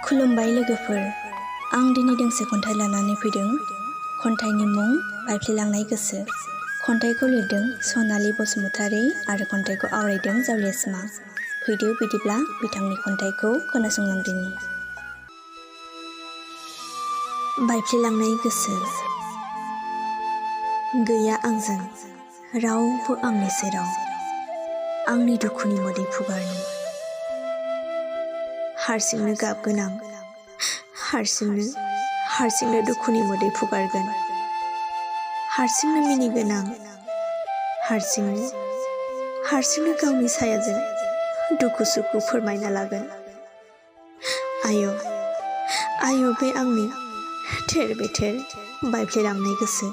खुलुमबाय लोगोफोर, आं दिनै दोंसे खन्थाइ लानानै फैदों। खन्थाइनि मुं बायफ्लेलांनाय गोसो। खन्थाइखौ लिरदों सनालि बसुमतारी आरो खन्थाइखौ आवरायदों जावलिया सिमां। फैदो बिदिब्ला बिथांनि खन्थाइखौ खोनासंलांदिनि। बायफ्लेलांनाय गोसो। गैया आंजों रावबो आंनि सेराव, आंनि दुखुनि मोदै फुगारनो। हारसिंनो गाबगोनां, हारसिंनो दुखुनि मोदै फुगारगोन। हारसिंनो मिनिगोनां, हारसिंनो गावनि सायाजों दुखु सुखु फोरमायना लागोन। आय' बे आंनि थेर बेथेर बायफ्लेलांनाय गोसो।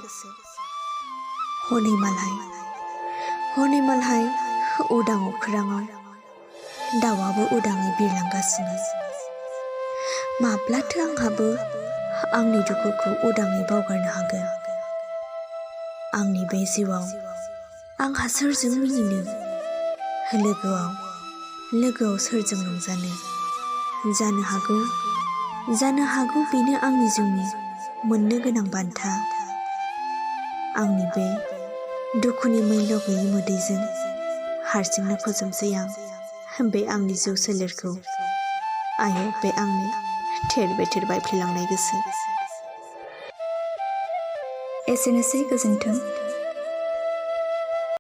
हनै मालाय उदां अख्राङाव दाउआबो उदाङै बिरलांगासिनो। माब्लाथो आंहाबो आंनि दुखुखौ उदाङै बावगारनो हागोन? आंनि बे जिउआव आंहा सोरजों मिनिनो? लोगोआव सोरजों रंजानो? जानो हागौ बेनो आंनि जिउनि मोननो गोनां बान्था। आंनि बे दुखुनि मैल' गैयि मोदैजों हारसिंनो फोजोबसै आं बे आंनि जिउ सोलेरखौ। आय' बे आंनि थेर बेथेर बायफ्लेलांनाय गोसो। एसेनोसै, गोजोन्थों।